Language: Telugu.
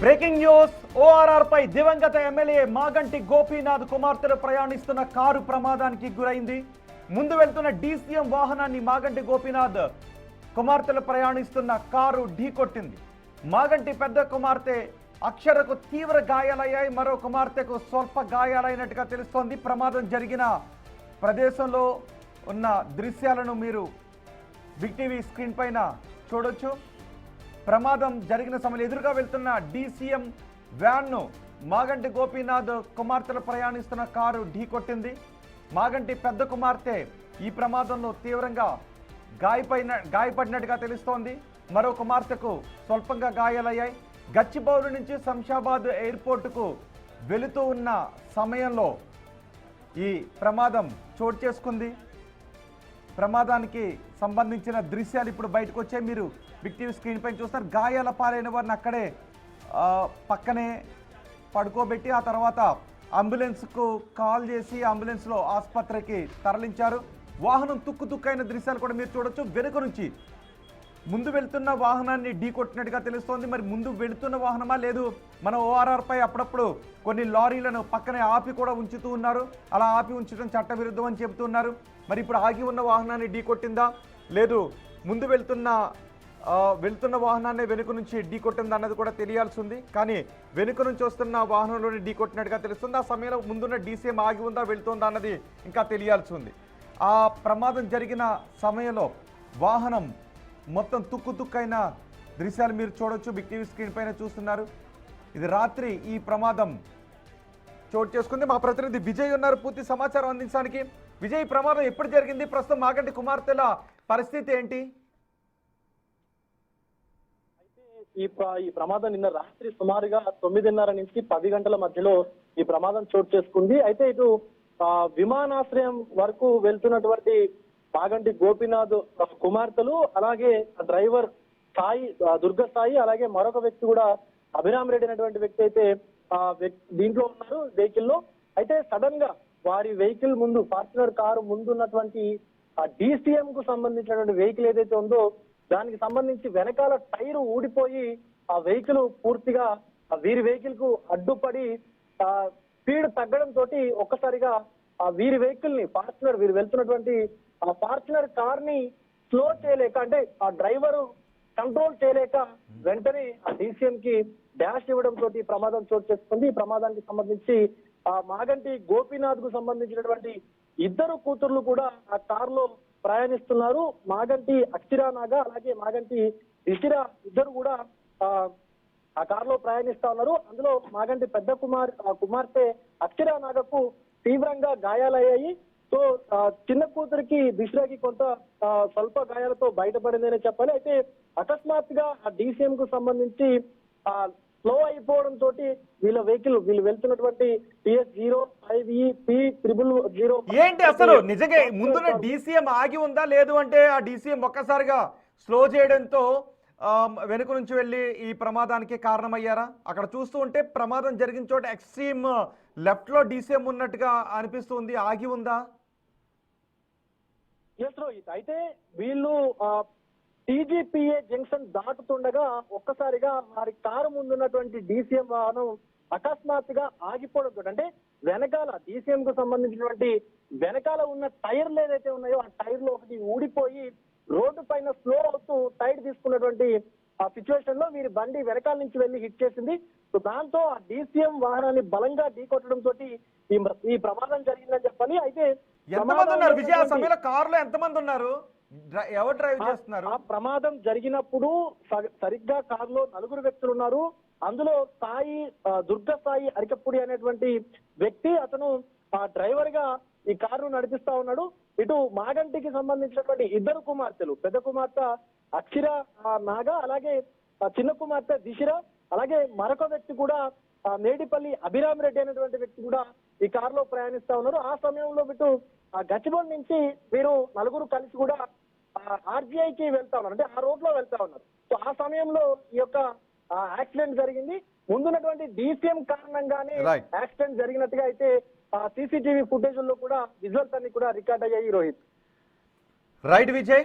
బ్రేకింగ్ న్యూస్ ఓఆర్ఆర్ పై దివంగత ఎమ్మెల్యే మాగంటి గోపీనాథ్ కుమార్తెలు ప్రయాణిస్తున్న కారు ప్రమాదానికి గురైంది. ముందు వెళ్తున్న డీసీఎం వాహనాన్ని మాగంటి గోపీనాథ్ కుమార్తెలు ప్రయాణిస్తున్న కారు ఢీకొట్టింది. మాగంటి పెద్ద కుమార్తె అక్షరకు తీవ్ర గాయాలయ్యాయి. మరో కుమార్తెకు స్వల్ప గాయాలైనట్టుగా తెలుస్తోంది. ప్రమాదం జరిగిన ప్రదేశంలో ఉన్న దృశ్యాలను మీరు బిగ్ టీవీ స్క్రీన్ పైన చూడొచ్చు. ప్రమాదం జరిగిన సమయంలో ఎదురుగా వెళ్తున్న డీసీఎం వ్యాన్ను మాగంటి గోపీనాథ్ కుమార్తెలు ప్రయాణిస్తున్న కారు ఢీకొట్టింది. మాగంటి పెద్ద కుమార్తె ఈ ప్రమాదంలో తీవ్రంగా గాయపడినట్టుగా తెలుస్తోంది. మరో కుమార్తెకు స్వల్పంగా గాయాలయ్యాయి. గచ్చిబౌలి నుంచి శంషాబాద్ ఎయిర్పోర్టుకు వెళుతూ ఉన్న సమయంలో ఈ ప్రమాదం చోటు చేసుకుంది. ప్రమాదానికి సంబంధించిన దృశ్యాలు ఇప్పుడు బయటకు వచ్చాయి. మీరు బిగ్ టీవీ స్క్రీన్ పైన చూస్తారు. గాయాల పాలైన వారిని అక్కడే పక్కనే పడుకోబెట్టి ఆ తర్వాత అంబులెన్స్కు కాల్ చేసి అంబులెన్స్లో ఆసుపత్రికి తరలించారు. వాహనం తుక్కుతుక్కైన దృశ్యాలు కూడా మీరు చూడొచ్చు. వెనుక నుంచి ముందు వెళ్తున్న వాహనాన్ని ఢీకొట్టినట్టుగా తెలుస్తోంది. మరి ముందు వెళుతున్న వాహనమా లేదు, మన ఓఆర్ఆర్ పై అప్పుడప్పుడు కొన్ని లారీలను పక్కనే ఆపి కూడా ఉంచుతూ ఉన్నారు. అలా ఆపి ఉంచడం చట్టవిరుద్ధం అని చెబుతున్నారు. మరి ఇప్పుడు ఆగి ఉన్న వాహనాన్ని ఢీకొట్టిందా లేదు ముందు వెళ్తున్న వాహనాన్ని వెనుక నుంచి ఢీకొట్టిందా అన్నది కూడా తెలియాల్సి ఉంది. కానీ వెనుక నుంచి వస్తున్న వాహనంలోని ఢీకొట్టినట్టుగా తెలుస్తుంది. ఆ సమయంలో ముందున్న డీసీఎం ఆగి ఉందా వెళ్తుందా అన్నది ఇంకా తెలియాల్సి ఉంది. ఆ ప్రమాదం జరిగిన సమయంలో వాహనం మొత్తం తుక్కుతుక్కైన దృశ్యాలు మీరు చూడొచ్చు. బిగ్ టీవీ స్క్రీన్ పైన చూస్తున్నారు. ఇది రాత్రి ఈ ప్రమాదం చోటు చేసుకుంది. మా ప్రతినిధి విజయ్ ఉన్నారు పూర్తి సమాచారం అందించడానికి. విజయ్, ప్రమాదం ఎప్పుడు జరిగింది? ప్రస్తుతం మాగంటి కుమార్తెల పరిస్థితి ఏంటి? ఈ ప్రమాదం నిన్న రాత్రి సుమారుగా 9:30 నుంచి 10 గంటల మధ్యలో ఈ ప్రమాదం చోటు చేసుకుంది. అయితే ఇటు విమానాశ్రయం వరకు వెళ్తున్నటువంటి మాగంటి గోపీనాథ్ కుమార్తెలు, అలాగే డ్రైవర్ సాయి దుర్గ సాయి, అలాగే మరొక వ్యక్తి కూడా అభిరామ్ రెడ్డి అనేటువంటి వ్యక్తి అయితే దీంట్లో ఉన్నారు వెహికల్ లో. అయితే సడన్ గా వారి వెహికల్ ముందు, ఫార్చునర్ కారు ముందు ఉన్నటువంటి డీసీఎం కు సంబంధించినటువంటి వెహికల్ ఏదైతే ఉందో దానికి సంబంధించి వెనకాల టైర్ ఊడిపోయి ఆ వెహికల్ పూర్తిగా వీరి వెహికల్ కు అడ్డుపడి స్పీడ్ తగ్గడం తోటి ఒక్కసారిగా వీరి వెహికల్ ని వీరు వెళ్తున్నటువంటి ఆ ఫార్చునర్ కార్ ని స్లో చేయలేక, అంటే ఆ డ్రైవర్ కంట్రోల్ చేయలేక వెంటనే ఆ డీసీఎం కి డాష్ ఇవ్వడం తోటి ప్రమాదం చోటు చేసుకుంది. ఈ ప్రమాదానికి సంబంధించి ఆ మాగంటి గోపీనాథ్ కు సంబంధించినటువంటి ఇద్దరు కూతుర్లు కూడా ఆ కార్ లో ప్రయాణిస్తున్నారు. మాగంటి అక్షిరా నాగ, అలాగే మాగంటి దిశిరా ఇద్దరు కూడా ఆ కార్ లో ప్రయాణిస్తా ఉన్నారు. అందులో మాగంటి పెద్ద కుమార్తె అక్షిరా నాగకు తీవ్రంగా గాయాలయ్యాయి. సో చిన్న కూతురికి దిశరాకి కొంత స్వల్ప గాయాలతో బయటపడిందనే చెప్పాలి. అయితే అకస్మాత్తుగా ఆ డీసీఎం కు సంబంధించి స్లో అయిపోవడం తోటి వీళ్ళు వెళ్తున్నటువంటి TS05EP000 ఏంటి అసలు నిజంగా ముందున్న డీసీఎం ఆగి ఉందా లేదు అంటే ఆ డీసీఎం ఒక్కసారిగా స్లో చేయడంతో వెనుక నుంచి వెళ్ళి ఈ ప్రమాదానికి కారణమయ్యారా? అక్కడ చూస్తూ ఉంటే ప్రమాదం జరిగిన చోట ఎక్స్ట్రీమ్ లెఫ్ట్ లో డీసీఎం ఉన్నట్టుగా అనిపిస్తుంది. ఆగి ఉందా? అయితే వీళ్ళు TGPA జంక్షన్ దాటుతుండగా ఒక్కసారిగా వారి కారు ముందున్నటువంటి డీసీఎం వాహనం అకస్మాత్తుగా ఆగిపోవడంతో, అంటే వెనకాల డీసీఎం కు సంబంధించినటువంటి వెనకాల ఉన్న టైర్లు ఏదైతే ఉన్నాయో ఆ టైర్లు ఒకటి ఊడిపోయి రోడ్డు పైన స్లో అవుతూ టైర్ తీసుకున్నటువంటి ఆ సిచ్యువేషన్ లో వీరి బండి వెనకాల నుంచి వెళ్లి హిట్ చేసింది. సో దాంతో ఆ డీసీఎం వాహనాన్ని బలంగా ఢీకొట్టడం తోటి ఈ ప్రమాదం జరిగిందని చెప్పాలి. అయితే ఎంతమంది ఉన్నారు విజయ? ఆ సమయంలో కారులో ఎంతమంది ఉన్నారు? ఎవరు డ్రైవ్ చేస్తున్నారు? ఆ ప్రమాదం జరిగినప్పుడు సరిగ్గా కారులో 4 వ్యక్తులు ఉన్నారు. అందులో దుర్గ సాయి అరికప్పుడి అనేటువంటి వ్యక్తి, అతను డ్రైవర్ గా ఈ కారును నడిపిస్తా ఉన్నాడు. ఇటు మాగంటికి సంబంధించినటువంటి ఇద్దరు కుమార్తెలు, పెద్ద కుమార్తె అక్షిరా నాగ, అలాగే చిన్న కుమార్తె దిశిర, అలాగే మరొక వ్యక్తి కూడా మేడిపల్లి అభిరామ్ రెడ్డి అనేటువంటి వ్యక్తి కూడా ఈ కారులో ప్రయాణిస్తా ఉన్నారు. ఆ సమయంలో ఇటు గచ్చిబౌలి నుంచి వీరు 4 కలిసి కూడా RGIకి వెళ్తా ఉన్నారు, అంటే ఆ రోడ్ లో వెళ్తా ఉన్నారు. సో ఆ సమయంలో ఈ యొక్క యాక్సిడెంట్ జరిగింది. ముందున్నటువంటి డీసీఎం కారణంగానే యాక్సిడెంట్ జరిగినట్టుగా అయితే CCTV ఫుటేజ్ లో కూడా విజువల్స్ అన్ని కూడా రికార్డ్ అయ్యాయి. రోహిత్. రైట్ విజయ్.